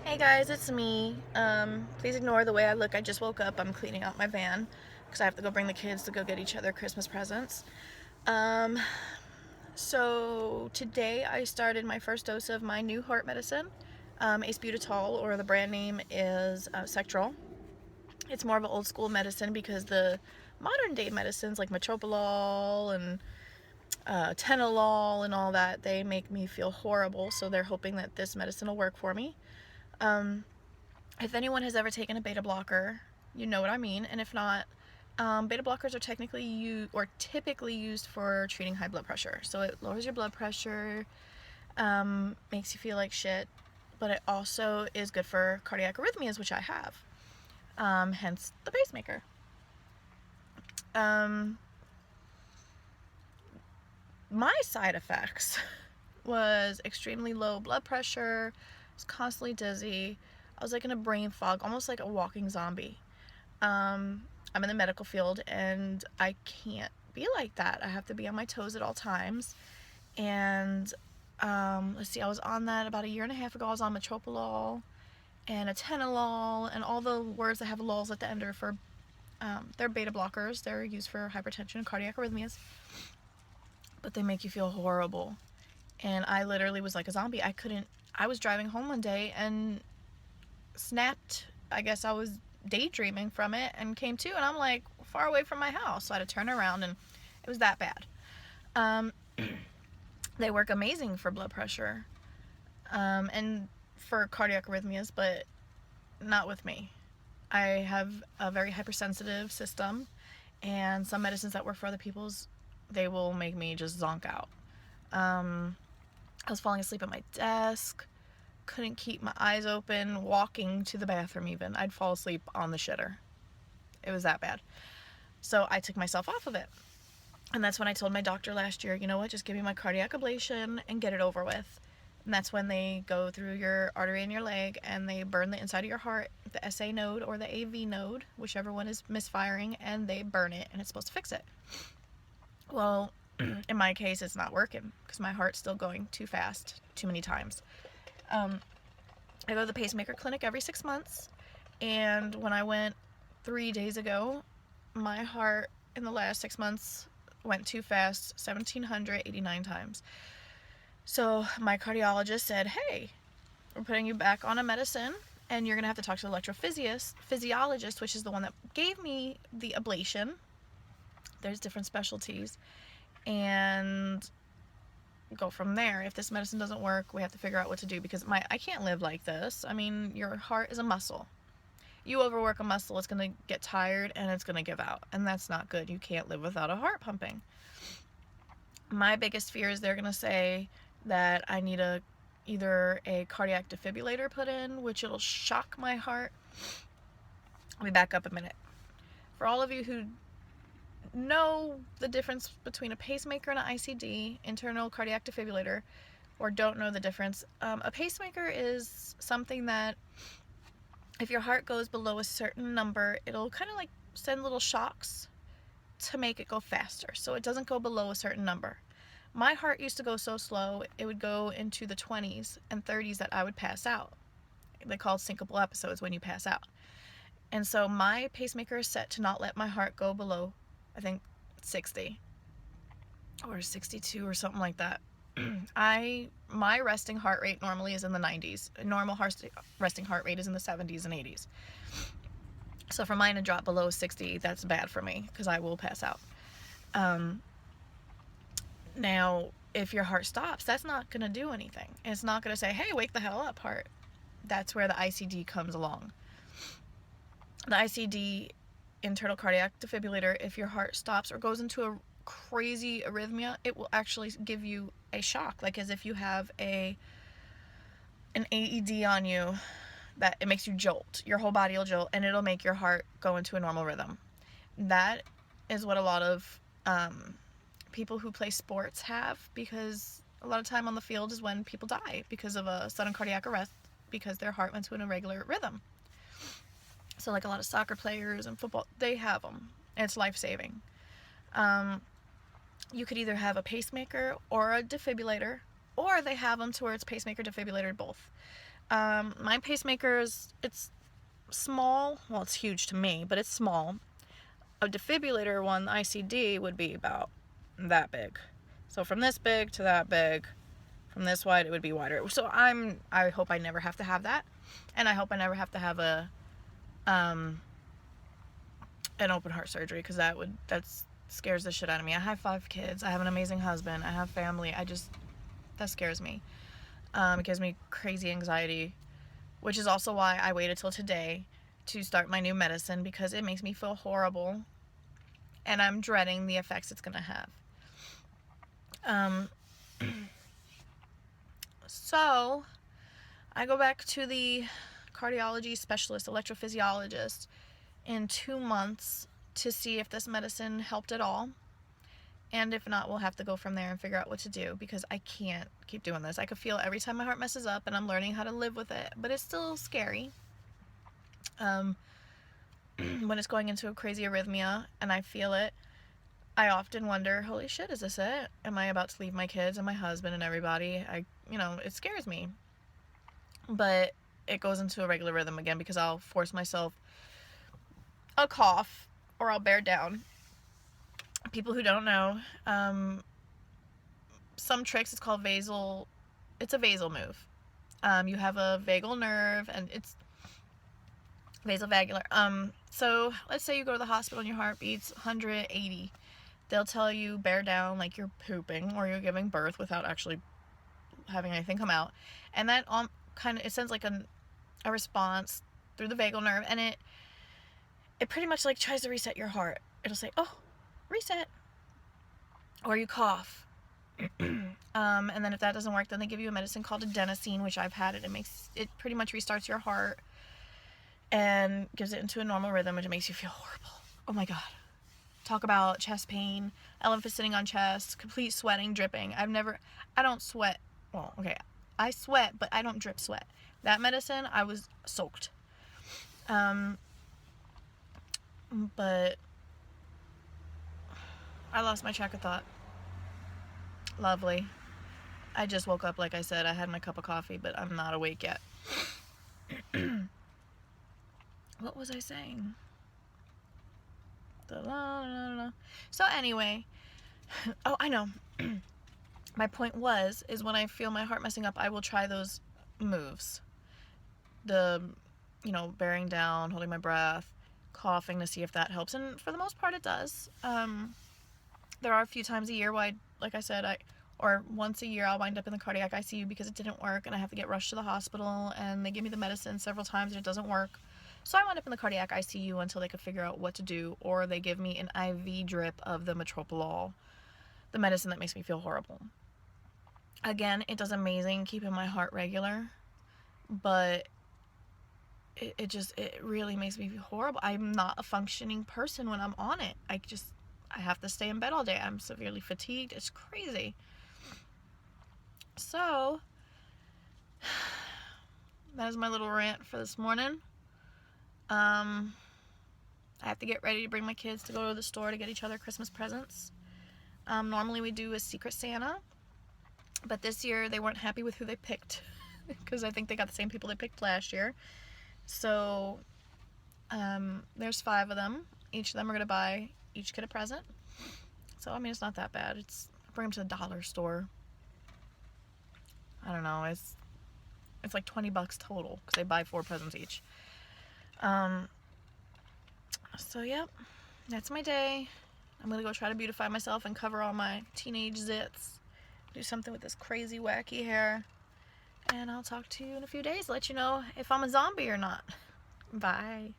Hey guys, it's me. Please ignore the way I look. I just woke up. I'm cleaning out my van because I have to go bring the kids to go get each other Christmas presents. Um, so today I started my first dose of my new heart medicine, acebutolol, or the brand name is Sectrol. It's more of an old school medicine because the modern day medicines like metoprolol and tenolol and all that, they make me feel horrible. So they're hoping that this medicine will work for me. Um, If anyone has ever taken a beta blocker, you know what I mean. And if not, beta blockers are typically used for treating high blood pressure. So it lowers your blood pressure, makes you feel like shit, but it also is good for cardiac arrhythmias, which I have. Hence the pacemaker. Um, my side effects was extremely low blood pressure. I was constantly dizzy. I was like in a brain fog, almost like a walking zombie. I'm in the medical field and I can't be like that. I have to be on my toes at all times. And let's see, I was on that about a year and a half ago. I was on metoprolol and atenolol and all the words that have lols at the end are for they're beta blockers. They're used for hypertension and cardiac arrhythmias, but they make you feel horrible. And I literally was like a zombie. I was driving home one day and snapped. I guess I was daydreaming from it and came to, and I'm like far away from my house, so I had to turn around, and it was that bad. Um, they work amazing for blood pressure and for cardiac arrhythmias, but not with me. I have a very hypersensitive system, and some medicines that work for other people's, they will make me just zonk out. I was falling asleep at my desk, couldn't keep my eyes open, walking to the bathroom even. I'd fall asleep on the shitter. It was that bad. So I took myself off of it. And that's when I told my doctor last year, you know what, just give me my cardiac ablation and get it over with. And that's when they go through your artery in your leg and they burn the inside of your heart, the SA node or the AV node, whichever one is misfiring, and they burn it and it's supposed to fix it. Well, in my case, it's not working because my heart's still going too fast, too many times. I go to the pacemaker clinic every 6 months, and when I went 3 days ago, my heart in the last 6 months went too fast, 1,789 times. So my cardiologist said, hey, we're putting you back on a medicine, and you're going to have to talk to the electrophysiologist, which is the one that gave me the ablation. There's different specialties, and go from there. If this medicine doesn't work, we have to figure out what to do because I can't live like this. I mean, your heart is a muscle. You overwork a muscle, it's going to get tired and it's going to give out, and that's not good. You can't live without a heart pumping. My biggest fear is they're going to say that I need either a cardiac defibrillator put in, which it'll shock my heart. Let me back up a minute. For all of you who know the difference between a pacemaker and an ICD, internal cardiac defibrillator, or don't know the difference, a pacemaker is something that if your heart goes below a certain number, it'll kind of like send little shocks to make it go faster, so it doesn't go below a certain number. My heart used to go so slow, it would go into the 20s and 30s that I would pass out. They call syncopal episodes when you pass out. And so my pacemaker is set to not let my heart go below, I think, 60 or 62 or something like that. My resting heart rate normally is in the 90s. A normal resting heart rate is in the 70s and 80s. So for mine to drop below 60, that's bad for me because I will pass out. Now, if your heart stops, that's not going to do anything. It's not going to say, hey, wake the hell up, heart. That's where the ICD comes along. The ICD, internal cardiac defibrillator, if your heart stops or goes into a crazy arrhythmia, it will actually give you a shock, like as if you have an AED on you, that it makes you jolt. Your whole body will jolt and it'll make your heart go into a normal rhythm. That is what a lot of people who play sports have, because a lot of time on the field is when people die because of a sudden cardiac arrest because their heart went to an irregular rhythm. So like a lot of soccer players and football, they have them. It's life-saving. You could either have a pacemaker or a defibrillator, or they have them to where it's pacemaker, defibrillator, both. My pacemaker's, it's small. Well, it's huge to me, but it's small. A defibrillator one, the ICD, would be about that big. So from this big to that big, from this wide, it would be wider. So I hope I never have to have that. And I hope I never have to have an open heart surgery, because that scares the shit out of me. I have 5 kids. I have an amazing husband. I have family. That scares me. It gives me crazy anxiety, which is also why I waited till today to start my new medicine, because it makes me feel horrible and I'm dreading the effects it's gonna have. So I go back to the cardiology specialist, electrophysiologist, in 2 months to see if this medicine helped at all. And if not, we'll have to go from there and figure out what to do, because I can't keep doing this. I could feel every time my heart messes up, and I'm learning how to live with it, but it's still scary. When it's going into a crazy arrhythmia and I feel it, I often wonder, holy shit, is this it? Am I about to leave my kids and my husband and everybody? It scares me. But it goes into a regular rhythm again, because I'll force myself a cough or I'll bear down. People who don't know, some tricks, it's called it's a vasal move. You have a vagal nerve, and it's vasovagular. So let's say you go to the hospital and your heart beats 180. They'll tell you bear down like you're pooping or you're giving birth without actually having anything come out. And that it sends like a response through the vagal nerve, and it pretty much like tries to reset your heart. It'll say, oh, reset. Or you cough. And then if that doesn't work, then they give you a medicine called adenosine, which I've had it. It pretty much restarts your heart and gives it into a normal rhythm, which makes you feel horrible. Oh my god. Talk about chest pain, elephant sitting on chest, complete sweating, dripping. I don't sweat. Well, okay, I sweat, but I don't drip sweat. That medicine, I was soaked. But I lost my track of thought. Lovely. I just woke up, like I said. I had my cup of coffee, but I'm not awake yet. What was I saying? So anyway, oh, I know. My point is when I feel my heart messing up, I will try those moves. The, bearing down, holding my breath, coughing, to see if that helps. And for the most part, it does. There are a few times a year where or once a year, I'll wind up in the cardiac ICU because it didn't work and I have to get rushed to the hospital, and they give me the medicine several times and it doesn't work. So I wound up in the cardiac ICU until they could figure out what to do, or they give me an IV drip of the metoprolol, the medicine that makes me feel horrible. Again, it does amazing keeping my heart regular, but it really makes me feel horrible. I'm not a functioning person when I'm on it. I have to stay in bed all day. I'm severely fatigued. It's crazy. So, that is my little rant for this morning. I have to get ready to bring my kids to go to the store to get each other Christmas presents. Normally we do a Secret Santa, but this year they weren't happy with who they picked because I think they got the same people they picked last year. So, there's 5 of them. Each of them are going to buy each kid a present. So, it's not that bad. Bring them to the dollar store. I don't know, it's like $20 total because they buy 4 presents each. So yep, that's my day. I'm gonna go try to beautify myself and cover all my teenage zits. Do something with this crazy wacky hair. And I'll talk to you in a few days, let you know if I'm a zombie or not. Bye.